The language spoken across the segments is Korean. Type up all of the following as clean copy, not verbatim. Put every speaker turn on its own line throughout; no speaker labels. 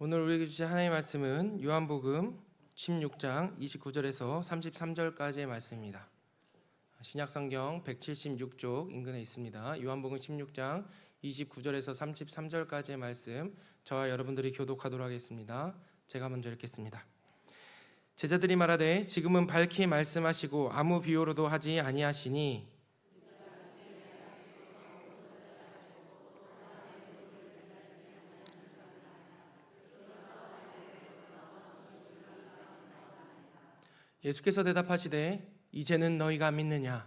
오늘 우리에게 주신 하나님의 말씀은 요한복음 16장 29절에서 33절까지의 말씀입니다. 신약성경 176쪽 인근에 있습니다. 요한복음 16장 29절에서 33절까지의 말씀, 저와 여러분들이 교독하도록 하겠습니다. 제가 먼저 읽겠습니다. 제자들이 말하되 지금은 밝히 말씀하시고 아무 비유로도 하지 아니하시니 예수께서 대답하시되 이제는 너희가 믿느냐?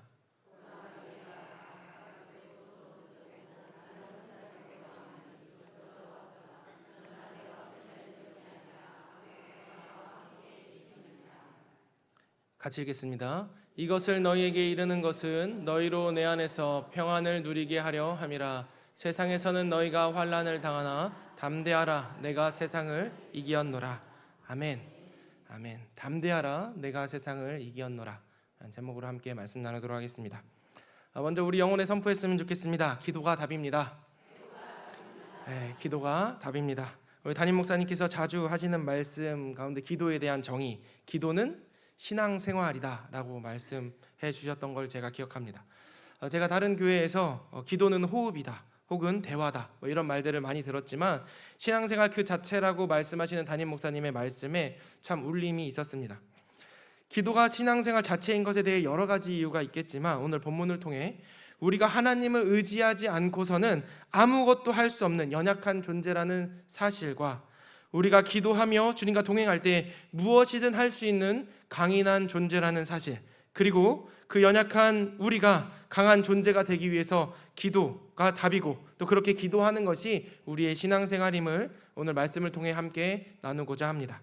같이 읽겠습니다. 이것을 너희에게 이르는 것은 너희로 내 안에서 평안을 누리게 하려 함이라. 세상에서는 너희가 환난을 당하나 담대하라, 내가 세상을 이기었노라. 아멘. 아멘. 담대하라, 내가 세상을 이기었노라. 라는 제목으로 함께 말씀 나누도록 하겠습니다. 먼저 우리 영혼에 선포했으면 좋겠습니다. 기도가 답입니다. 네, 기도가 답입니다. 우리 담임 목사님께서 자주 하시는 말씀 가운데 기도에 대한 정의, 기도는 신앙생활이다 라고 말씀해 주셨던 걸 제가 기억합니다. 제가 다른 교회에서 기도는 호흡이다 혹은 대화다 이런 말들을 많이 들었지만 신앙생활 그 자체라고 말씀하시는 담임 목사님의 말씀에 참 울림이 있었습니다. 기도가 신앙생활 자체인 것에 대해 여러 가지 이유가 있겠지만 오늘 본문을 통해 우리가 하나님을 의지하지 않고서는 아무것도 할 수 없는 연약한 존재라는 사실과 우리가 기도하며 주님과 동행할 때 무엇이든 할 수 있는 강인한 존재라는 사실, 그리고 그 연약한 우리가 강한 존재가 되기 위해서 기도가 답이고 또 그렇게 기도하는 것이 우리의 신앙생활임을 오늘 말씀을 통해 함께 나누고자 합니다.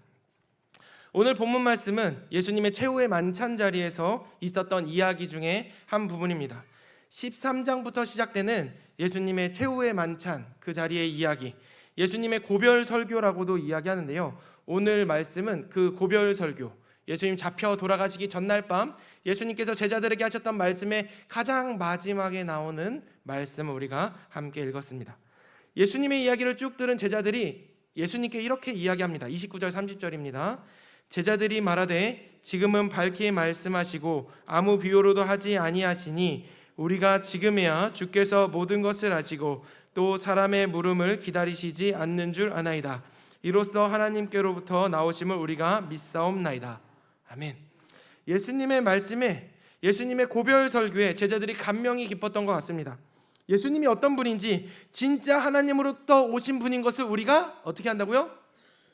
오늘 본문 말씀은 예수님의 최후의 만찬 자리에서 있었던 이야기 중에 한 부분입니다. 13장부터 시작되는 예수님의 최후의 만찬 그 자리의 이야기, 예수님의 고별 설교라고도 이야기하는데요. 오늘 말씀은 그 고별 설교, 예수님 잡혀 돌아가시기 전날 밤 예수님께서 제자들에게 하셨던 말씀의 가장 마지막에 나오는 말씀을 우리가 함께 읽었습니다. 예수님의 이야기를 쭉 들은 제자들이 예수님께 이렇게 이야기합니다. 29절 30절입니다. 제자들이 말하되 지금은 밝히 말씀하시고 아무 비유로도 하지 아니하시니 우리가 지금에야 주께서 모든 것을 아시고 또 사람의 물음을 기다리시지 않는 줄 아나이다. 이로써 하나님께로부터 나오심을 우리가 믿사옵나이다. 아멘. 예수님의 말씀에, 예수님의 고별 설교에 제자들이 감명이 깊었던 것 같습니다. 예수님이 어떤 분인지, 진짜 하나님으로부터 오신 분인 것을 우리가 어떻게 한다고요?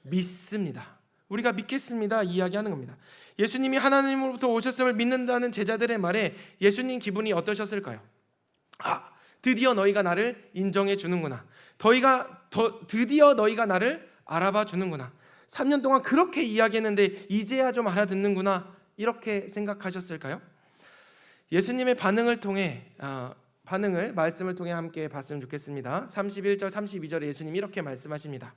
믿습니다. 우리가 믿겠습니다 이야기하는 겁니다. 예수님이 하나님으로부터 오셨음을 믿는다는 제자들의 말에 예수님 기분이 어떠셨을까요? 드디어 너희가 나를 인정해 주는구나. 드디어 너희가 나를 알아봐 주는구나. 3년 동안 그렇게 이야기했는데 이제야 좀 알아듣는구나, 이렇게 생각하셨을까요? 예수님의 반응을 말씀을 통해 함께 봤으면 좋겠습니다. 31절 32절에 예수님이 이렇게 말씀하십니다.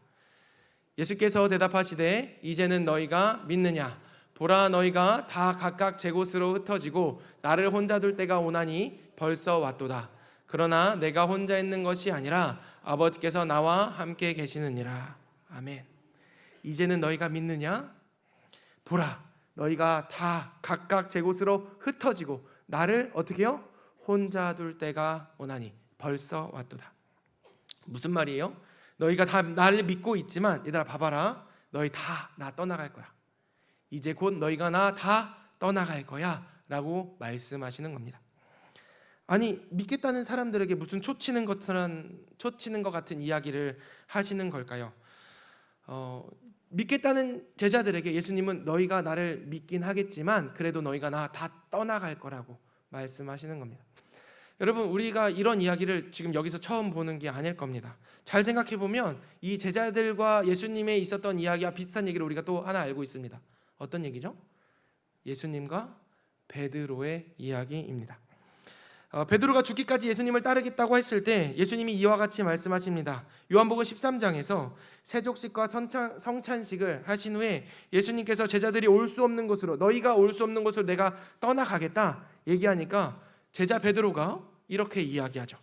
예수께서 대답하시되 이제는 너희가 믿느냐? 보라, 너희가 다 각각 제 곳으로 흩어지고 나를 혼자 둘 때가 오나니 벌써 왔도다. 그러나 내가 혼자 있는 것이 아니라 아버지께서 나와 함께 계시느니라. 아멘. 이제는 너희가 믿느냐? 보라, 너희가 다 각각 제 곳으로 흩어지고 나를 어떻게 해요? 혼자 둘 때가 오나니 벌써 왔도다. 무슨 말이에요? 너희가 다 나를 믿고 있지만 얘들아 봐봐라, 너희 다 나 떠나갈 거야. 이제 곧 너희가 나 다 떠나갈 거야 라고 말씀하시는 겁니다. 아니, 믿겠다는 사람들에게 무슨 초치는 것 같은 이야기를 하시는 걸까요? 믿겠다는 제자들에게 예수님은 너희가 나를 믿긴 하겠지만 그래도 너희가 나 다 떠나갈 거라고 말씀하시는 겁니다. 여러분, 우리가 이런 이야기를 지금 여기서 처음 보는 게 아닐 겁니다. 잘 생각해보면 이 제자들과 예수님의 있었던 이야기와 비슷한 얘기를 우리가 또 하나 알고 있습니다. 어떤 얘기죠? 예수님과 베드로의 이야기입니다. 베드로가 죽기까지 예수님을 따르겠다고 했을 때 예수님이 이와 같이 말씀하십니다. 요한복음 13장에서 세족식과 성찬식을 하신 후에 예수님께서 제자들이 올 수 없는 곳으로, 너희가 올 수 없는 곳으로 내가 떠나가겠다 얘기하니까 제자 베드로가 이렇게 이야기하죠.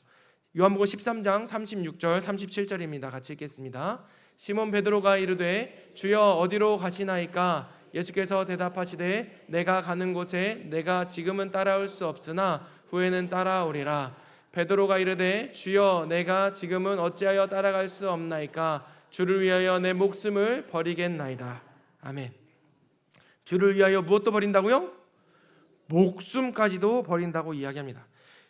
요한복음 13장 36절 37절입니다. 같이 읽겠습니다. 시몬 베드로가 이르되 주여 어디로 가시나이까? 예수께서 대답하시되 내가 가는 곳에 내가 지금은 따라올 수 없으나 후에는 따라오리라. 베드로가 이르되 주여 내가 지금은 어찌하여 따라갈 수 없나이까? 주를 위하여 내 목숨을 버리겠나이다. 아멘. 주를 위하여 무엇도 버린다고요? 목숨까지도 버린다고 이야기합니다.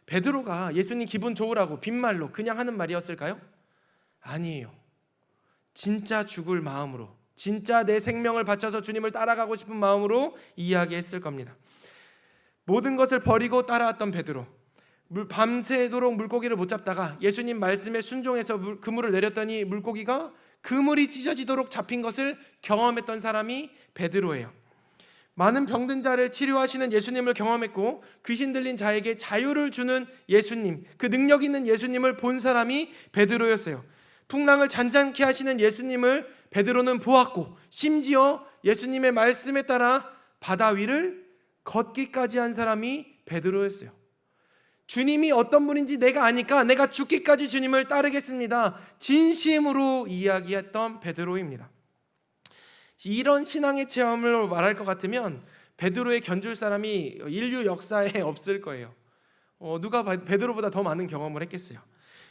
베드로가 예수님 기분 좋으라고 빈말로 그냥 하는 말이었을까요? 아니에요. 진짜 죽을 마음으로, 진짜 내 생명을 바쳐서 주님을 따라가고 싶은 마음으로 이야기했을 겁니다. 모든 것을 버리고 따라왔던 베드로, 밤새도록 물고기를 못 잡다가 예수님 말씀에 순종해서 그물을 내렸더니 물고기가 그물이 찢어지도록 잡힌 것을 경험했던 사람이 베드로예요. 많은 병든 자를 치료하시는 예수님을 경험했고 귀신 들린 자에게 자유를 주는 예수님, 그 능력 있는 예수님을 본 사람이 베드로였어요. 풍랑을 잔잔케 하시는 예수님을 베드로는 보았고 심지어 예수님의 말씀에 따라 바다 위를 걷기까지 한 사람이 베드로였어요. 주님이 어떤 분인지 내가 아니까 내가 죽기까지 주님을 따르겠습니다. 진심으로 이야기했던 베드로입니다. 이런 신앙의 체험을 말할 것 같으면 베드로의 견줄 사람이 인류 역사에 없을 거예요. 누가 베드로보다 더 많은 경험을 했겠어요.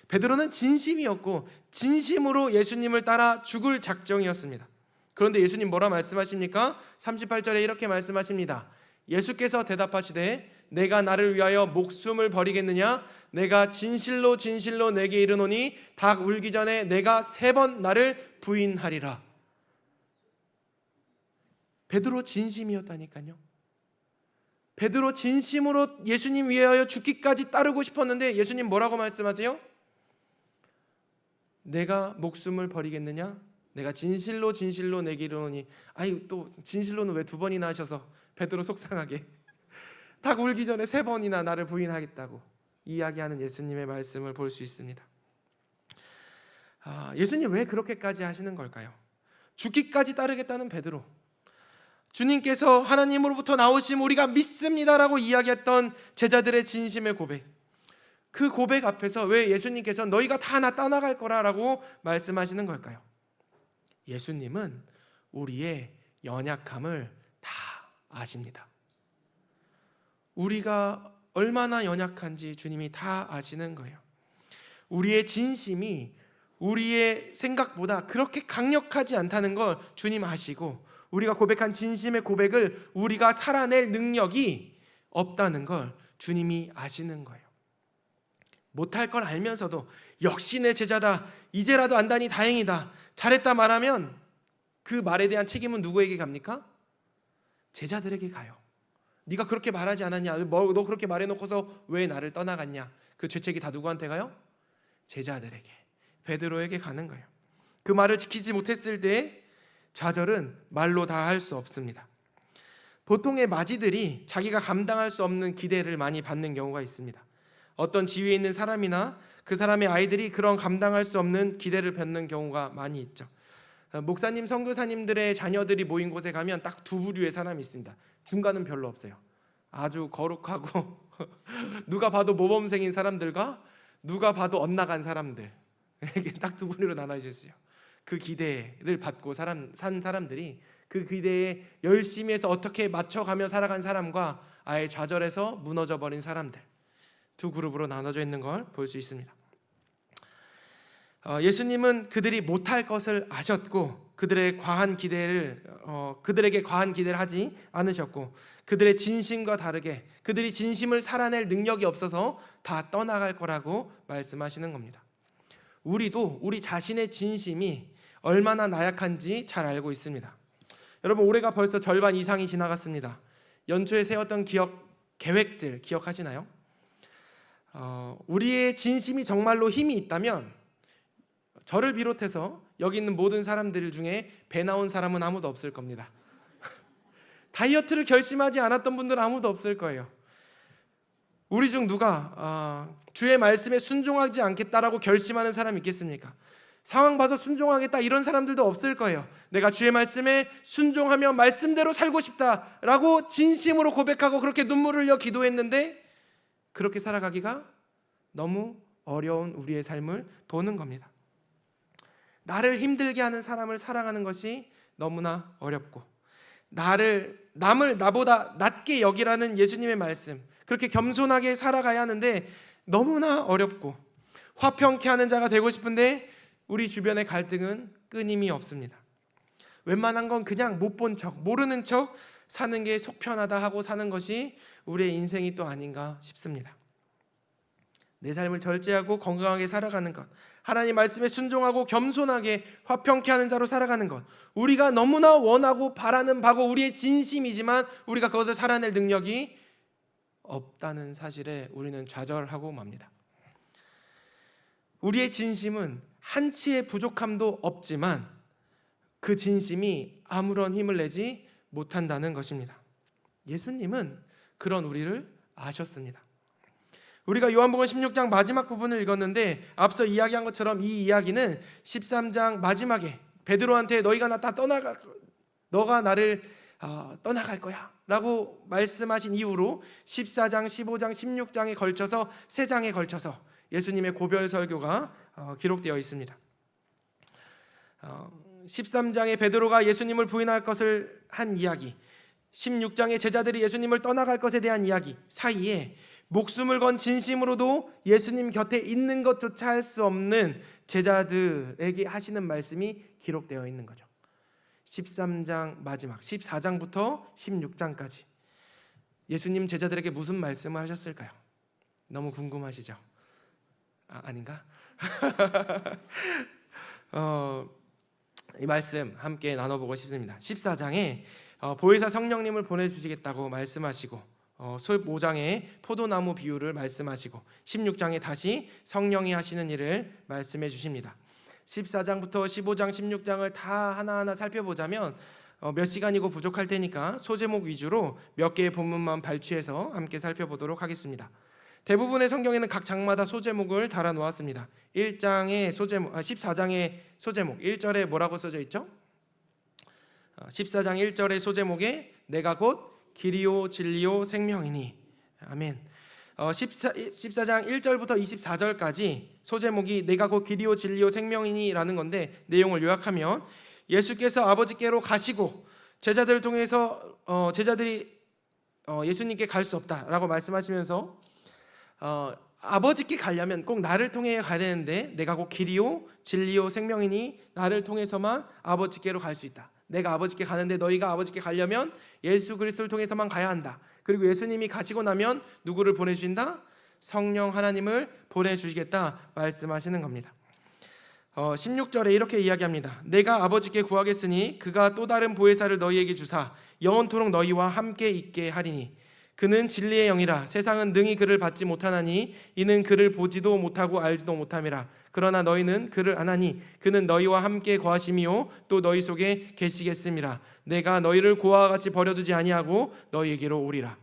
베드로는 진심이었고 진심으로 예수님을 따라 죽을 작정이었습니다. 그런데 예수님 뭐라 말씀하십니까? 38절에 이렇게 말씀하십니다. 예수께서 대답하시되 내가 나를 위하여 목숨을 버리겠느냐? 내가 진실로 진실로 내게 이르노니 닭 울기 전에 내가 3번 나를 부인하리라. 베드로 진심이었다니까요. 베드로 진심으로 예수님 위하여 죽기까지 따르고 싶었는데 예수님 뭐라고 말씀하세요? 내가 목숨을 버리겠느냐? 내가 진실로 진실로 내게 이르노니. 아유, 또 진실로는 왜 2번이나 하셔서 베드로 속상하게 닭 울기 전에 3번이나 나를 부인하겠다고 이야기하는 예수님의 말씀을 볼 수 있습니다. 예수님 왜 그렇게까지 하시는 걸까요? 죽기까지 따르겠다는 베드로, 주님께서 하나님으로부터 나오심 우리가 믿습니다라고 이야기했던 제자들의 진심의 고백, 그 고백 앞에서 왜 예수님께서 너희가 다 나 떠나갈 거라라고 말씀하시는 걸까요? 예수님은 우리의 연약함을 다 아십니다. 우리가 얼마나 연약한지 주님이 다 아시는 거예요. 우리의 진심이 우리의 생각보다 그렇게 강력하지 않다는 걸 주님 아시고 우리가 고백한 진심의 고백을 우리가 살아낼 능력이 없다는 걸 주님이 아시는 거예요. 못할 걸 알면서도 역시 내 제자다, 이제라도 안다니 다행이다, 잘했다 말하면 그 말에 대한 책임은 누구에게 갑니까? 제자들에게 가요. 네가 그렇게 말하지 않았냐? 너 그렇게 말해놓고서 왜 나를 떠나갔냐? 그 죄책이 다 누구한테 가요? 제자들에게, 베드로에게 가는 거예요. 그 말을 지키지 못했을 때 좌절은 말로 다 할 수 없습니다. 보통의 마지들이 자기가 감당할 수 없는 기대를 많이 받는 경우가 있습니다. 어떤 지위에 있는 사람이나 그 사람의 아이들이 그런 감당할 수 없는 기대를 받는 경우가 많이 있죠. 목사님, 선교사님들의 자녀들이 모인 곳에 가면 딱 2부류의 사람이 있습니다. 중간은 별로 없어요. 아주 거룩하고 누가 봐도 모범생인 사람들과 누가 봐도 엇나간 사람들, 이렇게 딱 2부류로 나눠졌어요. 그 기대를 받고 산 사람들이 그 기대에 열심히 해서 어떻게 맞춰가며 살아간 사람과 아예 좌절해서 무너져 버린 사람들, 2 그룹으로 나눠져 있는 걸 볼 수 있습니다. 예수님은 그들이 못할 것을 아셨고 그들에게 과한 기대를 하지 않으셨고 그들의 진심과 다르게 그들이 진심을 살아낼 능력이 없어서 다 떠나갈 거라고 말씀하시는 겁니다. 우리도 우리 자신의 진심이 얼마나 나약한지 잘 알고 있습니다. 여러분, 올해가 벌써 절반 이상이 지나갔습니다. 연초에 세웠던 계획들 기억하시나요? 우리의 진심이 정말로 힘이 있다면 저를 비롯해서 여기 있는 모든 사람들 중에 배 나온 사람은 아무도 없을 겁니다. 다이어트를 결심하지 않았던 분들은 아무도 없을 거예요. 우리 중 누가 주의 말씀에 순종하지 않겠다라고 결심하는 사람이 있겠습니까? 상황 봐서 순종하겠다 이런 사람들도 없을 거예요. 내가 주의 말씀에 순종하며 말씀대로 살고 싶다라고 진심으로 고백하고 그렇게 눈물을 흘려 기도했는데 그렇게 살아가기가 너무 어려운 우리의 삶을 보는 겁니다. 나를 힘들게 하는 사람을 사랑하는 것이 너무나 어렵고, 남을 나보다 낮게 여기라는 예수님의 말씀, 그렇게 겸손하게 살아가야 하는데 너무나 어렵고, 화평케 하는 자가 되고 싶은데 우리 주변의 갈등은 끊임이 없습니다. 웬만한 건 그냥 못 본 척, 모르는 척 사는 게 속 편하다 하고 사는 것이 우리의 인생이 또 아닌가 싶습니다. 내 삶을 절제하고 건강하게 살아가는 것, 하나님 말씀에 순종하고 겸손하게 화평케 하는 자로 살아가는 것, 우리가 너무나 원하고 바라는 바고 우리의 진심이지만 우리가 그것을 살아낼 능력이 없다는 사실에 우리는 좌절하고 맙니다. 우리의 진심은 한치의 부족함도 없지만 그 진심이 아무런 힘을 내지 못한다는 것입니다. 예수님은 그런 우리를 아셨습니다. 우리가 요한복음 16장 마지막 부분을 읽었는데 앞서 이야기한 것처럼 이 이야기는 13장 마지막에 베드로한테 너가 나를 떠나갈 거야 라고 말씀하신 이후로 14장, 15장, 16장에 걸쳐서 3장에 걸쳐서 예수님의 고별 설교가 기록되어 있습니다. 13장에 베드로가 예수님을 부인할 것을 한 이야기, 16장에 제자들이 예수님을 떠나갈 것에 대한 이야기 사이에 목숨을 건 진심으로도 예수님 곁에 있는 것조차 할 수 없는 제자들에게 하시는 말씀이 기록되어 있는 거죠. 13장 마지막 14장부터 16장까지 예수님 제자들에게 무슨 말씀을 하셨을까요? 너무 궁금하시죠? 아닌가? 이 말씀 함께 나눠보고 싶습니다. 14장에 보혜사 성령님을 보내주시겠다고 말씀하시고 15장에 포도나무 비유를 말씀하시고 16장에 다시 성령이 하시는 일을 말씀해 주십니다. 14장부터 15장, 16장을 다 하나하나 살펴보자면 몇 시간이고 부족할 테니까 소제목 위주로 몇 개의 본문만 발췌해서 함께 살펴보도록 하겠습니다. 대부분의 성경에는 각 장마다 소제목을 달아 놓았습니다. 1장의 소제목, 14장의 소제목 1절에 뭐라고 써져 있죠? 14장 1절의 소제목에 내가 곧 길이요 진리요 생명이니. 아멘. 14장 1절부터 24절까지 소제목이 내가 곧 길이요 진리요 생명이니 라는 건데, 내용을 요약하면 예수께서 아버지께로 가시고 제자들을 통해서 제자들이 예수님께 갈 수 없다라고 말씀하시면서 아버지께 가려면 꼭 나를 통해 가야 되는데 내가 곧 길이요 진리요 생명이니 나를 통해서만 아버지께로 갈 수 있다. 내가 아버지께 가는데 너희가 아버지께 가려면 예수 그리스도를 통해서만 가야 한다. 그리고 예수님이 가시고 나면 누구를 보내주신다? 성령 하나님을 보내주시겠다 말씀하시는 겁니다. 16절에 이렇게 이야기합니다. 내가 아버지께 구하겠으니 그가 또 다른 보혜사를 너희에게 주사 영원토록 너희와 함께 있게 하리니 그는 진리의 영이라 세상은 능히 그를 받지 못하나니 이는 그를 보지도 못하고 알지도 못함이라. 그러나 너희는 그를 아나니 그는 너희와 함께 거하심이요 또 너희 속에 계시겠음이라. 내가 너희를 고아와 같이 버려두지 아니하고 너희에게로 오리라.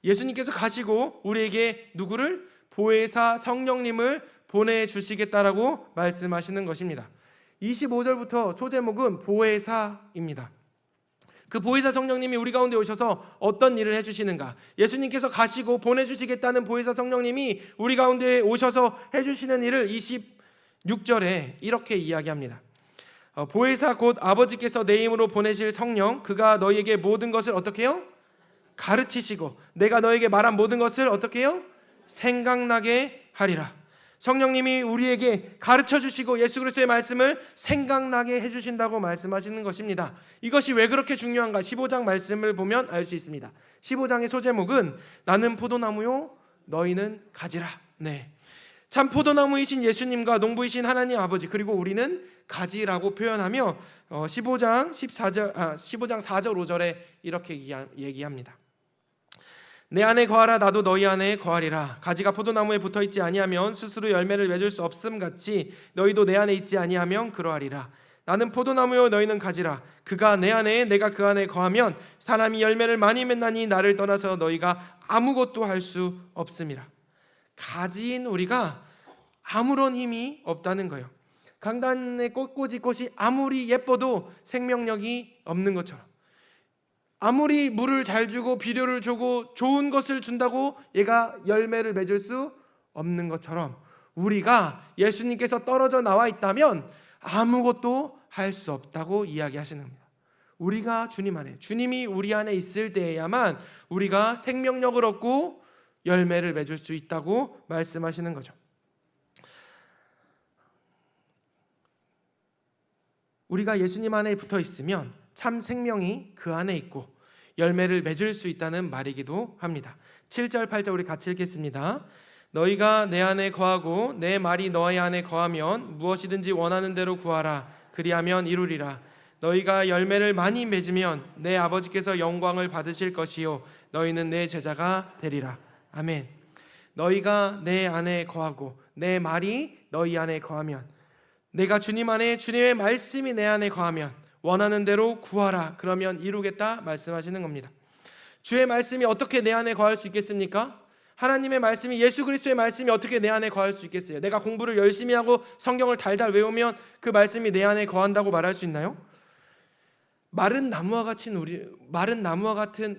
예수님께서 가시고 우리에게 누구를? 보혜사 성령님을 보내주시겠다라고 말씀하시는 것입니다. 25절부터 소제목은 보혜사입니다. 그 보혜사 성령님이 우리 가운데 오셔서 어떤 일을 해주시는가? 예수님께서 가시고 보내주시겠다는 보혜사 성령님이 우리 가운데 오셔서 해주시는 일을 26절에 이렇게 이야기합니다. 보혜사 곧 아버지께서 내 이름으로 보내실 성령, 그가 너희에게 모든 것을 어떻게 해요? 가르치시고 내가 너에게 말한 모든 것을 어떻게 해요? 생각나게 하리라. 성령님이 우리에게 가르쳐 주시고 예수 그리스도의 말씀을 생각나게 해주신다고 말씀하시는 것입니다. 이것이 왜 그렇게 중요한가? 15장 말씀을 보면 알 수 있습니다. 15장의 소제목은 나는 포도나무요 너희는 가지라. 네, 참 포도나무이신 예수님과 농부이신 하나님 아버지, 그리고 우리는 가지라고 표현하며 15장 4절 5절에 이렇게 얘기합니다. 내 안에 거하라 나도 너희 안에 거하리라. 가지가 포도나무에 붙어있지 아니하면 스스로 열매를 맺을 수 없음 같이 너희도 내 안에 있지 아니하면 그러하리라. 나는 포도나무요 너희는 가지라. 그가 내 안에 내가 그 안에 거하면 사람이 열매를 많이 맺나니 나를 떠나서 너희가 아무것도 할 수 없음이라. 가지인 우리가 아무런 힘이 없다는 거예요. 강단의 꽃이 아무리 예뻐도 생명력이 없는 것처럼, 아무리 물을 잘 주고 비료를 주고 좋은 것을 준다고 얘가 열매를 맺을 수 없는 것처럼 우리가 예수님께서 떨어져 나와 있다면 아무것도 할 수 없다고 이야기하시는 겁니다. 우리가 주님 안에, 주님이 우리 안에 있을 때에야만 우리가 생명력을 얻고 열매를 맺을 수 있다고 말씀하시는 거죠. 우리가 예수님 안에 붙어 있으면 참 생명이 그 안에 있고 열매를 맺을 수 있다는 말이기도 합니다. 7절 8절 우리 같이 읽겠습니다. 너희가 내 안에 거하고 내 말이 너희 안에 거하면 무엇이든지 원하는 대로 구하라. 그리하면 이루리라. 너희가 열매를 많이 맺으면 내 아버지께서 영광을 받으실 것이요 너희는 내 제자가 되리라. 아멘. 너희가 내 안에 거하고 내 말이 너희 안에 거하면, 내가 주님 안에, 주님의 말씀이 내 안에 거하면 원하는 대로 구하라. 그러면 이루겠다 말씀하시는 겁니다. 주의 말씀이 어떻게 내 안에 거할 수 있겠습니까? 하나님의 말씀이, 예수 그리스도의 말씀이 어떻게 내 안에 거할 수 있겠어요? 내가 공부를 열심히 하고 성경을 달달 외우면 그 말씀이 내 안에 거한다고 말할 수 있나요? 마른 나무와 같은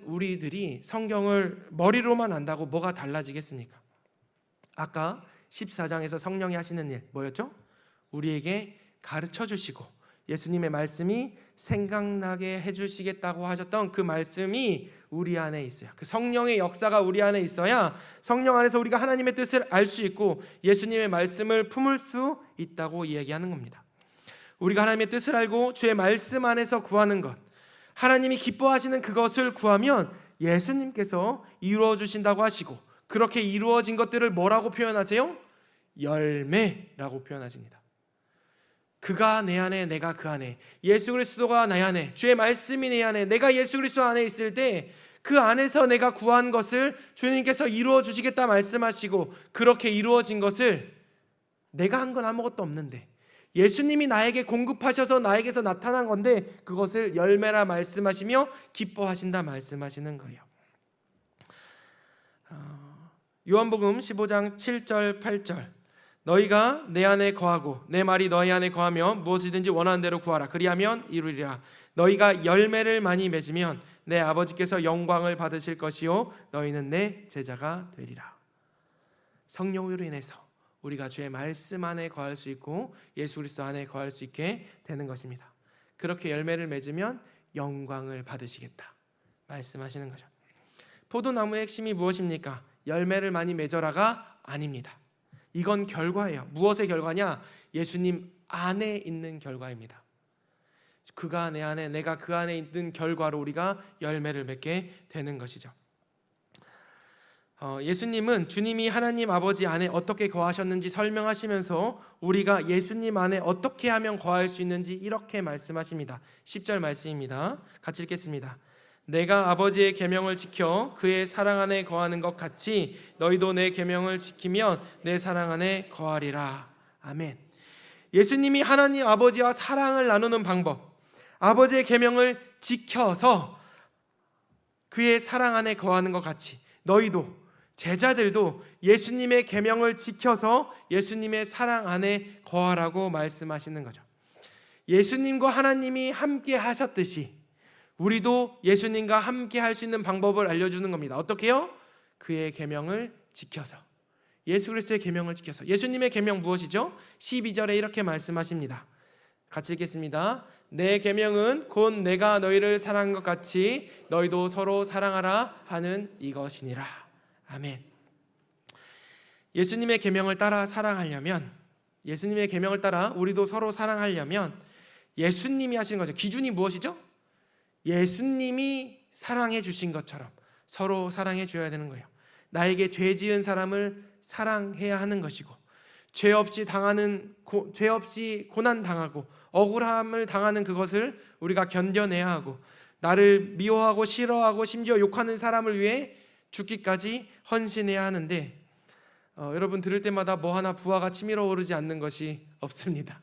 우리들이 성경을 머리로만 안다고 뭐가 달라지겠습니까? 아까 14장에서 성령이 하시는 일 뭐였죠? 우리에게 가르쳐 주시고 예수님의 말씀이 생각나게 해주시겠다고 하셨던 그 말씀이 우리 안에 있어요. 그 성령의 역사가 우리 안에 있어야 성령 안에서 우리가 하나님의 뜻을 알 수 있고 예수님의 말씀을 품을 수 있다고 이야기하는 겁니다. 우리가 하나님의 뜻을 알고 주의 말씀 안에서 구하는 것, 하나님이 기뻐하시는 그것을 구하면 예수님께서 이루어 주신다고 하시고, 그렇게 이루어진 것들을 뭐라고 표현하세요? 열매라고 표현하십니다. 그가 내 안에, 내가 그 안에, 예수 그리스도가 내 안에, 주의 말씀이 내 안에, 내가 예수 그리스도 안에 있을 때 그 안에서 내가 구한 것을 주님께서 이루어 주시겠다 말씀하시고, 그렇게 이루어진 것을 내가 한 건 아무것도 없는데 예수님이 나에게 공급하셔서 나에게서 나타난 건데 그것을 열매라 말씀하시며 기뻐하신다 말씀하시는 거예요. 요한복음 15장 7절 8절 너희가 내 안에 거하고 내 말이 너희 안에 거하면 무엇이든지 원하는 대로 구하라. 그리하면 이루리라. 너희가 열매를 많이 맺으면 내 아버지께서 영광을 받으실 것이요 너희는 내 제자가 되리라. 성령으로 인해서 우리가 주의 말씀 안에 거할 수 있고 예수 그리스도 안에 거할 수 있게 되는 것입니다. 그렇게 열매를 맺으면 영광을 받으시겠다 말씀하시는 거죠. 포도나무의 핵심이 무엇입니까? 열매를 많이 맺어라가 아닙니다. 이건 결과예요. 무엇의 결과냐? 예수님 안에 있는 결과입니다. 그가 내 안에, 내가 그 안에 있는 결과로 우리가 열매를 맺게 되는 것이죠. 예수님은 주님이 하나님 아버지 안에 어떻게 거하셨는지 설명하시면서 우리가 예수님 안에 어떻게 하면 거할 수 있는지 이렇게 말씀하십니다. 10절 말씀입니다. 같이 읽겠습니다. 내가 아버지의 계명을 지켜 그의 사랑 안에 거하는 것 같이 너희도 내 계명을 지키면 내 사랑 안에 거하리라. 아멘. 예수님이 하나님 아버지와 사랑을 나누는 방법, 아버지의 계명을 지켜서 그의 사랑 안에 거하는 것 같이 너희도, 제자들도 예수님의 계명을 지켜서 예수님의 사랑 안에 거하라고 말씀하시는 거죠. 예수님과 하나님이 함께 하셨듯이 우리도 예수님과 함께 할 수 있는 방법을 알려주는 겁니다. 어떻게요? 그의 계명을 지켜서, 예수 그리스도의 계명을 지켜서. 예수님의 계명 무엇이죠? 12절에 이렇게 말씀하십니다. 같이 읽겠습니다. 내 계명은 곧 내가 너희를 사랑한 것 같이 너희도 서로 사랑하라 하는 이것이니라. 아멘. 예수님의 계명을 따라 사랑하려면, 예수님의 계명을 따라 우리도 서로 사랑하려면 예수님이 하신 거죠. 기준이 무엇이죠? 예수님이 사랑해 주신 것처럼 서로 사랑해 줘야 되는 거예요. 나에게 죄 지은 사람을 사랑해야 하는 것이고, 죄 없이 고난 당하고 억울함을 당하는 그것을 우리가 견뎌내야 하고, 나를 미워하고 싫어하고 심지어 욕하는 사람을 위해 죽기까지 헌신해야 하는데, 여러분 들을 때마다 뭐 하나 부하가 치밀어 오르지 않는 것이 없습니다.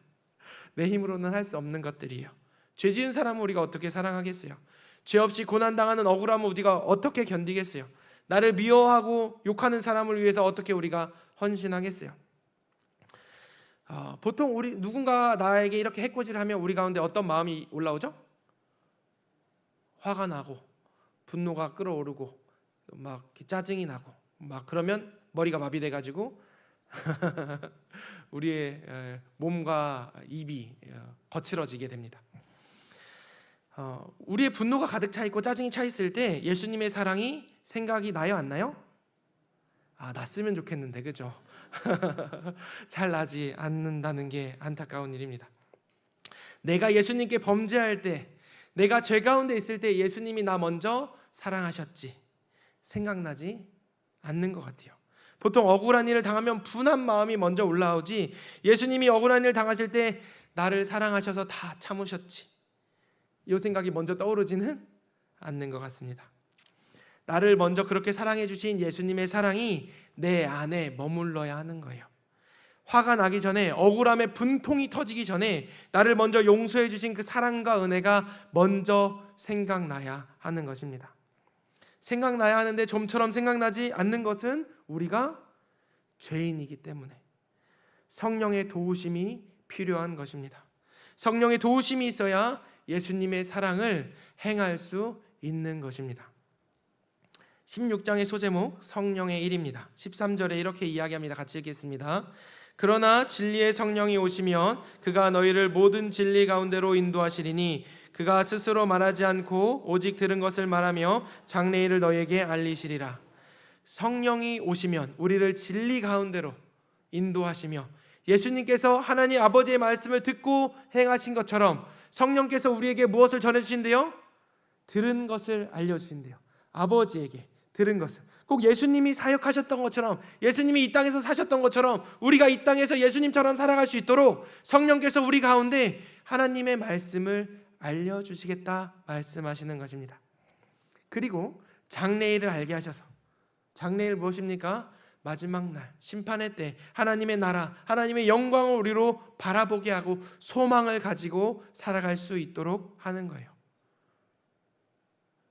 내 힘으로는 할 수 없는 것들이에요. 죄 지은 사람을 우리가 어떻게 사랑하겠어요? 죄 없이 고난당하는 억울함을 우리가 어떻게 견디겠어요? 나를 미워하고 욕하는 사람을 위해서 어떻게 우리가 헌신하겠어요? 보통 우리 누군가 나에게 이렇게 해코지를 하면 우리 가운데 어떤 마음이 올라오죠? 화가 나고 분노가 끓어오르고 막 짜증이 나고 막 그러면 머리가 마비돼 가지고 우리의 몸과 입이 거칠어지게 됩니다. 우리의 분노가 가득 차 있고 짜증이 차 있을 때 예수님의 사랑이 생각이 나요, 안 나요? 났으면 좋겠는데, 그죠? 잘 나지 않는다는 게 안타까운 일입니다. 내가 예수님께 범죄할 때, 내가 죄 가운데 있을 때 예수님이 나 먼저 사랑하셨지 생각나지 않는 것 같아요. 보통 억울한 일을 당하면 분한 마음이 먼저 올라오지, 예수님이 억울한 일 당하실 때 나를 사랑하셔서 다 참으셨지, 이 생각이 먼저 떠오르지는 않는 것 같습니다. 나를 먼저 그렇게 사랑해 주신 예수님의 사랑이 내 안에 머물러야 하는 거예요. 화가 나기 전에, 억울함에 분통이 터지기 전에 나를 먼저 용서해 주신 그 사랑과 은혜가 먼저 생각나야 하는 것입니다. 생각나야 하는데 좀처럼 생각나지 않는 것은 우리가 죄인이기 때문에 성령의 도우심이 필요한 것입니다. 성령의 도우심이 있어야 예수님의 사랑을 행할 수 있는 것입니다. 16장의 소제목 성령의 일입니다. 13절에 이렇게 이야기합니다. 같이 읽겠습니다. 그러나 진리의 성령이 오시면 그가 너희를 모든 진리 가운데로 인도하시리니 그가 스스로 말하지 않고 오직 들은 것을 말하며 장래일을 너희에게 알리시리라. 성령이 오시면 우리를 진리 가운데로 인도하시며, 예수님께서 하나님 아버지의 말씀을 듣고 행하신 것처럼 성령께서 우리에게 무엇을 전해주신대요? 들은 것을 알려주신대요. 아버지에게 들은 것을, 꼭 예수님이 사역하셨던 것처럼, 예수님이 이 땅에서 사셨던 것처럼 우리가 이 땅에서 예수님처럼 살아갈 수 있도록 성령께서 우리 가운데 하나님의 말씀을 알려주시겠다 말씀하시는 것입니다. 그리고 장래일을 알게 하셔서, 장래일 무엇입니까? 마지막 날 심판의 때 하나님의 나라, 하나님의 영광을 우리로 바라보게 하고 소망을 가지고 살아갈 수 있도록 하는 거예요.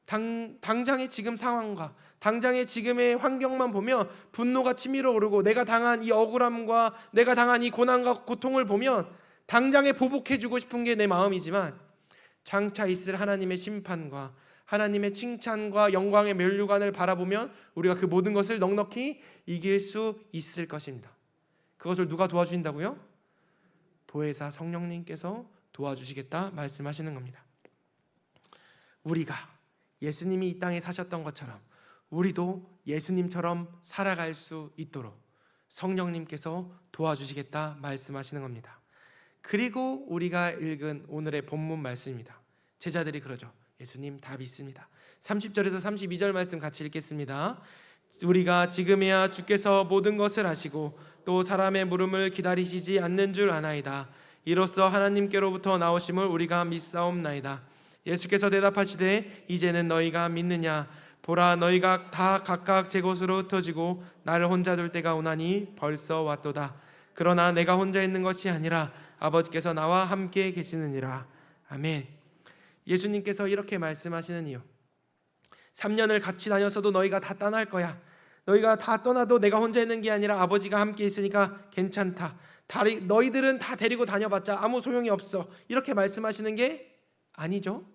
당장의 지금 상황과 당장의 지금의 환경만 보면 분노가 치밀어 오르고, 내가 당한 이 억울함과 내가 당한 이 고난과 고통을 보면 당장에 보복해주고 싶은 게 내 마음이지만, 장차 있을 하나님의 심판과 하나님의 칭찬과 영광의 면류관을 바라보면 우리가 그 모든 것을 넉넉히 이길 수 있을 것입니다. 그것을 누가 도와주신다고요? 보혜사 성령님께서 도와주시겠다 말씀하시는 겁니다. 우리가 예수님이 이 땅에 사셨던 것처럼 우리도 예수님처럼 살아갈 수 있도록 성령님께서 도와주시겠다 말씀하시는 겁니다. 그리고 우리가 읽은 오늘의 본문 말씀입니다. 제자들이 그러죠. 예수님 다 믿습니다. 30절에서 32절 말씀 같이 읽겠습니다. 우리가 지금이야 주께서 모든 것을 아시고 또 사람의 물음을 기다리시지 않는 줄 아나이다. 이로써 하나님께로부터 나오심을 우리가 믿사옵나이다. 예수께서 대답하시되 이제는 너희가 믿느냐? 보라, 너희가 다 각각 제 곳으로 흩어지고 나를 혼자 둘 때가 오나니 벌써 왔도다. 그러나 내가 혼자 있는 것이 아니라 아버지께서 나와 함께 계시느니라. 아멘. 예수님께서 이렇게 말씀하시는 이유, 3년을 같이 다녔어도 너희가 다 떠날 거야. 너희가 다 떠나도 내가 혼자 있는 게 아니라 아버지가 함께 있으니까 괜찮다. 너희들은 다 데리고 다녀봤자 아무 소용이 없어. 이렇게 말씀하시는 게 아니죠.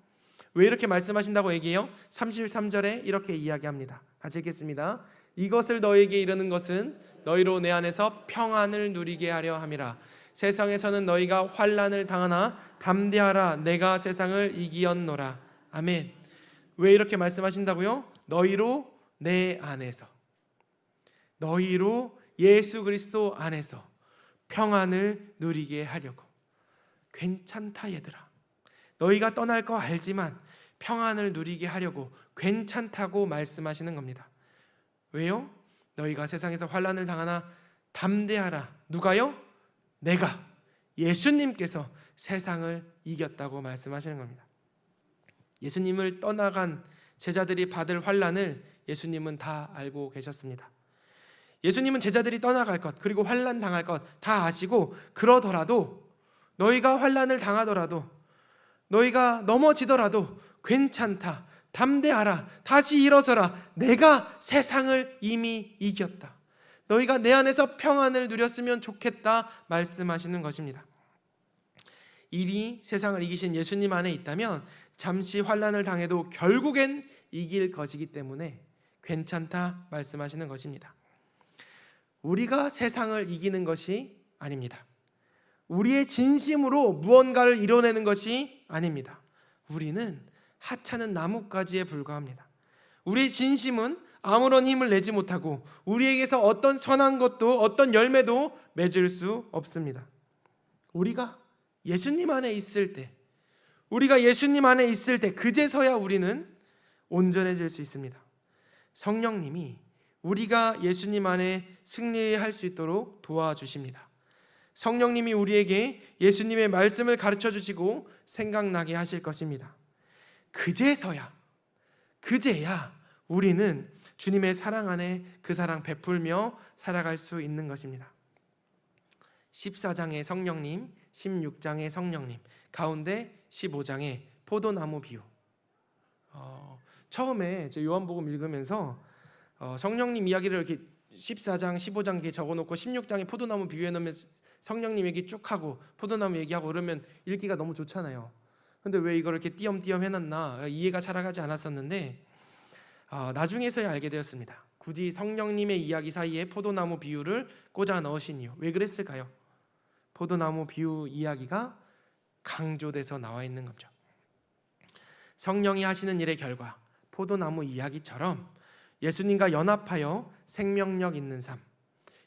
왜 이렇게 말씀하신다고 얘기해요? 33절에 이렇게 이야기합니다. 같이 읽겠습니다. 이것을 너희에게 이르는 것은 너희로 내 안에서 평안을 누리게 하려 함이라. 세상에서는 너희가 환난을 당하나 담대하라. 내가 세상을 이기었노라. 아멘. 왜 이렇게 말씀하신다고요? 너희로 내 안에서, 너희로 예수 그리스도 안에서 평안을 누리게 하려고. 괜찮다 얘들아. 너희가 떠날 거 알지만 평안을 누리게 하려고 괜찮다고 말씀하시는 겁니다. 왜요? 너희가 세상에서 환난을 당하나 담대하라. 누가요? 내가, 예수님께서 세상을 이겼다고 말씀하시는 겁니다. 예수님을 떠나간 제자들이 받을 환난을 예수님은 다 알고 계셨습니다. 예수님은 제자들이 떠나갈 것, 그리고 환난 당할 것 다 아시고, 그러더라도 너희가 환난을 당하더라도, 너희가 넘어지더라도 괜찮다, 담대하라, 다시 일어서라. 내가 세상을 이미 이겼다. 너희가 내 안에서 평안을 누렸으면 좋겠다 말씀하시는 것입니다. 이미 세상을 이기신 예수님 안에 있다면 잠시 환난을 당해도 결국엔 이길 것이기 때문에 괜찮다 말씀하시는 것입니다. 우리가 세상을 이기는 것이 아닙니다. 우리의 진심으로 무언가를 이뤄내는 것이 아닙니다. 우리는 하찮은 나뭇가지에 불과합니다. 우리의 진심은 아무런 힘을 내지 못하고 우리에게서 어떤 선한 것도 어떤 열매도 맺을 수 없습니다. 우리가 예수님 안에 있을 때, 그제서야 우리는 온전해질 수 있습니다. 성령님이 우리가 예수님 안에 승리할 수 있도록 도와주십니다. 성령님이 우리에게 예수님의 말씀을 가르쳐 주시고 생각나게 하실 것입니다. 그제야 우리는 주님의 사랑 안에 그 사랑 베풀며 살아갈 수 있는 것입니다. 14장의 성령님, 16장의 성령님, 가운데 15장의 포도나무 비유. 처음에 요한복음 읽으면서 성령님 이야기를 이렇게 14장, 15장 이렇게 적어놓고 16장에 포도나무 비유해놓으면 성령님 얘기 쭉 하고 포도나무 얘기하고 그러면 읽기가 너무 좋잖아요. 근데 왜 이걸 이렇게 띄엄띄엄 해놨나 이해가 잘 가지 않았었는데 나중에서야 알게 되었습니다. 굳이 성령님의 이야기 사이에 포도나무 비유를 꽂아 넣으신 이유, 왜 그랬을까요? 포도나무 비유 이야기가 강조돼서 나와 있는 거죠. 성령이 하시는 일의 결과, 포도나무 이야기처럼 예수님과 연합하여 생명력 있는 삶,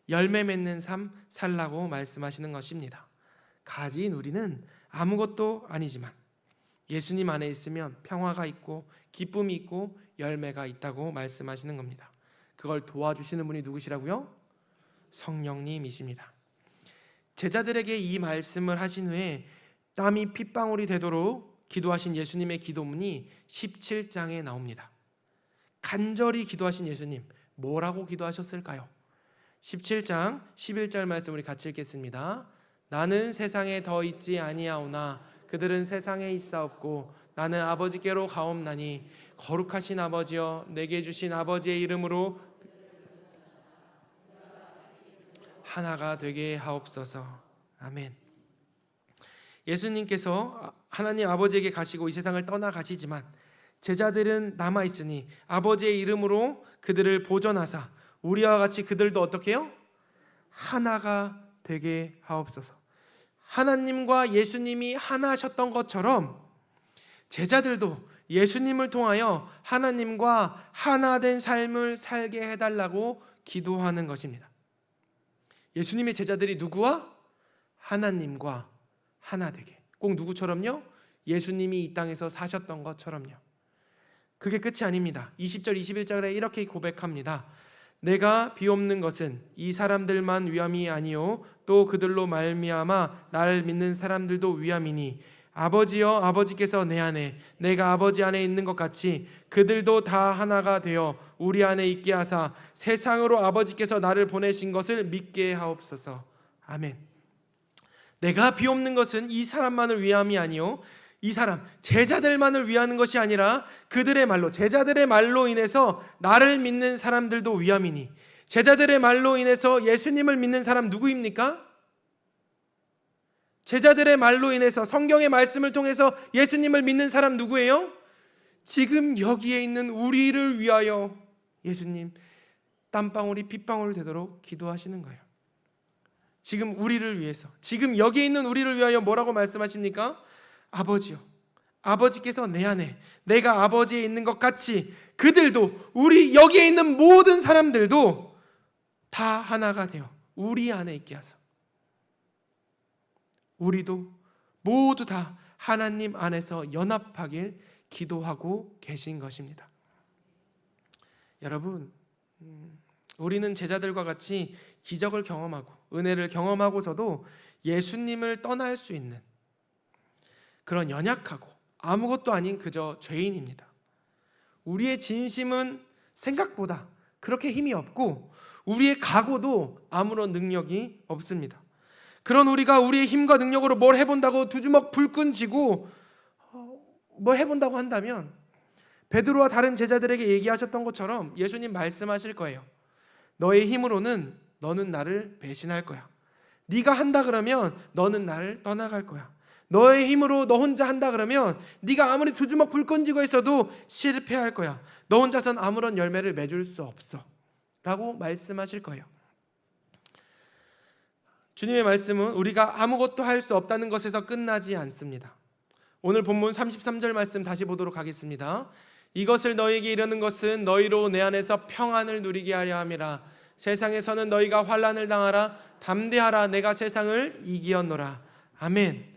열매 맺는 삶 살라고 말씀하시는 것입니다. 가진 우리는 아무것도 아니지만 예수님 안에 있으면 평화가 있고 기쁨이 있고 열매가 있다고 말씀하시는 겁니다. 그걸 도와주시는 분이 누구시라고요? 성령님이십니다. 제자들에게 이 말씀을 하신 후에 땀이 핏방울이 되도록 기도하신 예수님의 기도문이 17장에 나옵니다. 간절히 기도하신 예수님, 뭐라고 기도하셨을까요? 17장 11절 말씀 우리 같이 읽겠습니다. 나는 세상에 더 있지 아니하오나 그들은 세상에 있사옵고 나는 아버지께로 가옵나니 거룩하신 아버지여 내게 주신 아버지의 이름으로 하나가 되게 하옵소서. 아멘. 예수님께서 하나님 아버지에게 가시고 이 세상을 떠나가시지만 제자들은 남아있으니 아버지의 이름으로 그들을 보존하사 우리와 같이 그들도 어떻게 해요? 하나가 되게 하옵소서. 하나님과 예수님이 하나셨던 것처럼 제자들도 예수님을 통하여 하나님과 하나된 삶을 살게 해달라고 기도하는 것입니다. 예수님의 제자들이 누구와? 하나님과 하나 되게. 꼭 누구처럼요? 예수님이 이 땅에서 사셨던 것처럼요. 그게 끝이 아닙니다. 20절 21절에 이렇게 고백합니다. 내가 비옵는 것은 이 사람들만 위함이 아니요 또 그들로 말미암아 나를 믿는 사람들도 위함이니 아버지여 아버지께서 내 안에 내가 아버지 안에 있는 것 같이 그들도 다 하나가 되어 우리 안에 있게 하사 세상으로 아버지께서 나를 보내신 것을 믿게 하옵소서. 아멘. 내가 비옵는 것은 이 사람만을 위함이 아니요 이 사람 제자들만을 위하는 것이 아니라 그들의 말로 제자들의 말로 인해서 나를 믿는 사람들도 위함이니 제자들의 말로 인해서 예수님을 믿는 사람 누구입니까? 제자들의 말로 인해서 성경의 말씀을 통해서 예수님을 믿는 사람 누구예요? 지금 여기에 있는 우리를 위하여 예수님 땀방울이 핏방울 되도록 기도하시는 거예요. 지금 우리를 위해서, 지금 여기에 있는 우리를 위하여 뭐라고 말씀하십니까? 아버지요 아버지께서 내 안에 내가 아버지에 있는 것 같이 그들도 우리 여기에 있는 모든 사람들도 다 하나가 되어 우리 안에 있게 하소서. 우리도 모두 다 하나님 안에서 연합하길 기도하고 계신 것입니다. 여러분, 우리는 제자들과 같이 기적을 경험하고 은혜를 경험하고서도 예수님을 떠날 수 있는 그런 연약하고 아무것도 아닌 그저 죄인입니다. 우리의 진심은 생각보다 그렇게 힘이 없고 우리의 각오도 아무런 능력이 없습니다. 그런 우리가 우리의 힘과 능력으로 뭘 해본다고 두 주먹 불끈 쥐고 뭘 해본다고 한다면 베드로와 다른 제자들에게 얘기하셨던 것처럼 예수님 말씀하실 거예요. 너의 힘으로는 너는 나를 배신할 거야. 네가 한다 그러면 너는 나를 떠나갈 거야. 너의 힘으로 너 혼자 한다 그러면 네가 아무리 두 주먹 불끈 쥐고 있어도 실패할 거야. 너 혼자선 아무런 열매를 맺을 수 없어 라고 말씀하실 거예요. 주님의 말씀은 우리가 아무것도 할 수 없다는 것에서 끝나지 않습니다. 오늘 본문 33절 말씀 다시 보도록 하겠습니다. 이것을 너희에게 이르는 것은 너희로 내 안에서 평안을 누리게 하려 함이라. 세상에서는 너희가 환난을 당하라. 담대하라. 내가 세상을 이기었노라. 아멘.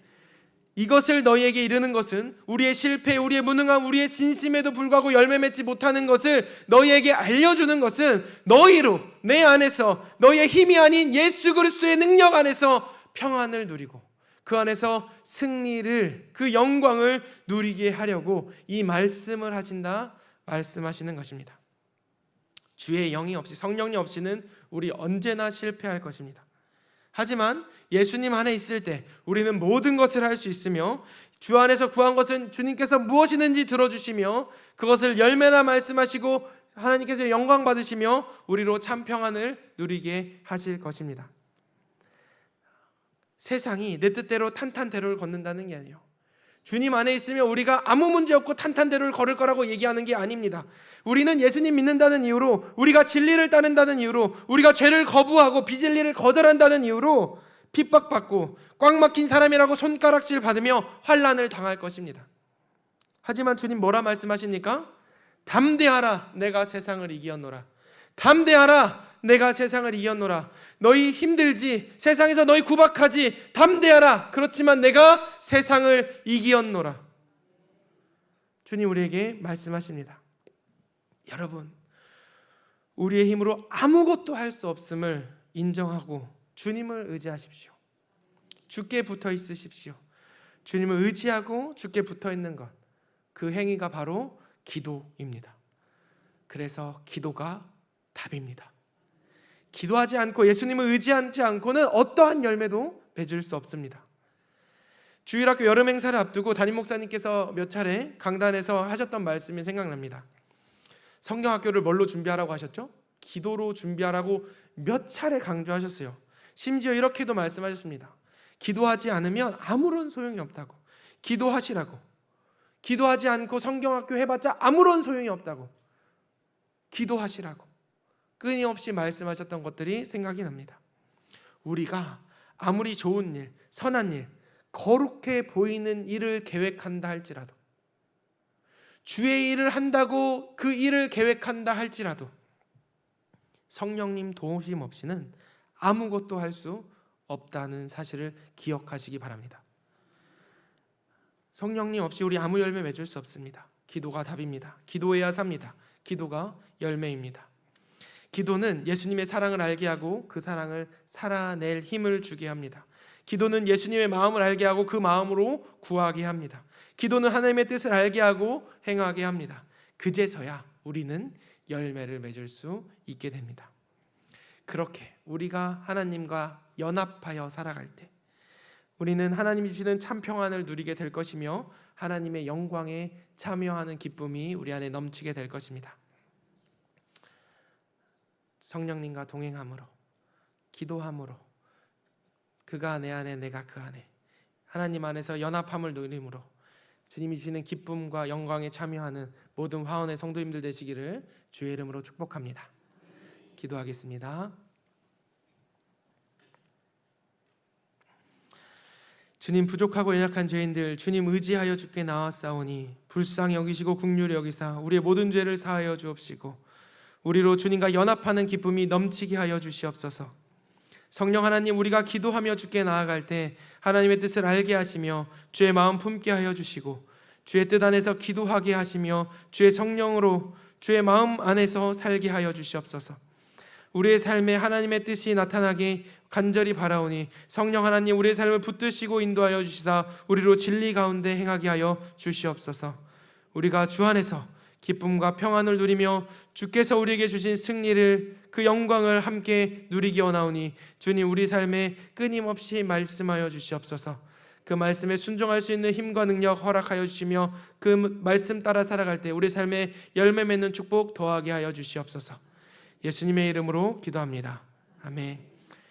이것을 너희에게 이르는 것은 우리의 실패, 우리의 무능함, 우리의 진심에도 불구하고 열매 맺지 못하는 것을 너희에게 알려주는 것은 너희로 내 안에서 너희의 힘이 아닌 예수 그리스도의 능력 안에서 평안을 누리고 그 안에서 승리를, 그 영광을 누리게 하려고 이 말씀을 하신다 말씀하시는 것입니다. 주의 영이 없이, 성령이 없이는 우리 언제나 실패할 것입니다. 하지만 예수님 안에 있을 때 우리는 모든 것을 할 수 있으며 주 안에서 구한 것은 주님께서 무엇이든지 들어주시며 그것을 열매나 말씀하시고 하나님께서 영광 받으시며 우리로 참 평안을 누리게 하실 것입니다. 세상이 내 뜻대로 탄탄대로를 걷는다는 게 아니에요. 주님 안에 있으면 우리가 아무 문제 없고 탄탄대로를 걸을 거라고 얘기하는 게 아닙니다. 우리는 예수님 믿는다는 이유로, 우리가 진리를 따른다는 이유로, 우리가 죄를 거부하고 비진리를 거절한다는 이유로 핍박받고 꽉 막힌 사람이라고 손가락질 받으며 환난을 당할 것입니다. 하지만 주님 뭐라 말씀하십니까? 담대하라, 내가 세상을 이기었노라. 담대하라, 내가 세상을 이겼노라. 너희 힘들지, 세상에서 너희 구박하지, 담대하라. 그렇지만 내가 세상을 이기었노라. 주님 우리에게 말씀하십니다. 여러분, 우리의 힘으로 아무것도 할 수 없음을 인정하고 주님을 의지하십시오. 주께 붙어 있으십시오. 주님을 의지하고 주께 붙어 있는 것, 그 행위가 바로 기도입니다. 그래서 기도가 답입니다. 기도하지 않고 예수님을 의지하지 않고는 어떠한 열매도 맺을 수 없습니다. 주일학교 여름 행사를 앞두고 담임 목사님께서 몇 차례 강단에서 하셨던 말씀이 생각납니다. 성경학교를 뭘로 준비하라고 하셨죠? 기도로 준비하라고 몇 차례 강조하셨어요. 심지어 이렇게도 말씀하셨습니다. 기도하지 않으면 아무런 소용이 없다고. 기도하시라고. 기도하지 않고 성경학교 해봤자 아무런 소용이 없다고. 기도하시라고 끊임없이 말씀하셨던 것들이 생각이 납니다. 우리가 아무리 좋은 일, 선한 일, 거룩해 보이는 일을 계획한다 할지라도, 주의 일을 한다고 그 일을 계획한다 할지라도 성령님 도우심 없이는 아무것도 할 수 없다는 사실을 기억하시기 바랍니다. 성령님 없이 우리 아무 열매 맺을 수 없습니다. 기도가 답입니다. 기도해야 삽니다. 기도가 열매입니다. 기도는 예수님의 사랑을 알게 하고 그 사랑을 살아낼 힘을 주게 합니다. 기도는 예수님의 마음을 알게 하고 그 마음으로 구하게 합니다. 기도는 하나님의 뜻을 알게 하고 행하게 합니다. 그제서야 우리는 열매를 맺을 수 있게 됩니다. 그렇게 우리가 하나님과 연합하여 살아갈 때 우리는 하나님이 주시는 참 평안을 누리게 될 것이며 하나님의 영광에 참여하는 기쁨이 우리 안에 넘치게 될 것입니다. 성령님과 동행함으로, 기도함으로, 그가 내 안에 내가 그 안에, 하나님 안에서 연합함을 누림으로 주님이 주시는 기쁨과 영광에 참여하는 모든 화원의 성도님들 되시기를 주의 이름으로 축복합니다. 기도하겠습니다. 주님, 부족하고 연약한 죄인들 주님 의지하여 주께 나왔사오니 불쌍히 여기시고 긍휼히 여기사 우리의 모든 죄를 사하여 주옵시고 우리로 주님과 연합하는 기쁨이 넘치게 하여 주시옵소서. 성령 하나님, 우리가 기도하며 주께 나아갈 때 하나님의 뜻을 알게 하시며 주의 마음 품게 하여 주시고 주의 뜻 안에서 기도하게 하시며 주의 성령으로 주의 마음 안에서 살게 하여 주시옵소서. 우리의 삶에 하나님의 뜻이 나타나게 간절히 바라오니 성령 하나님, 우리의 삶을 붙드시고 인도하여 주시다 우리로 진리 가운데 행하게 하여 주시옵소서. 우리가 주 안에서 기쁨과 평안을 누리며 주께서 우리에게 주신 승리를, 그 영광을 함께 누리기 원하오니 주님, 우리 삶에 끊임없이 말씀하여 주시옵소서. 그 말씀에 순종할 수 있는 힘과 능력 허락하여 주시며 그 말씀 따라 살아갈 때 우리 삶에 열매 맺는 축복 더하게 하여 주시옵소서. 예수님의 이름으로 기도합니다. 아멘.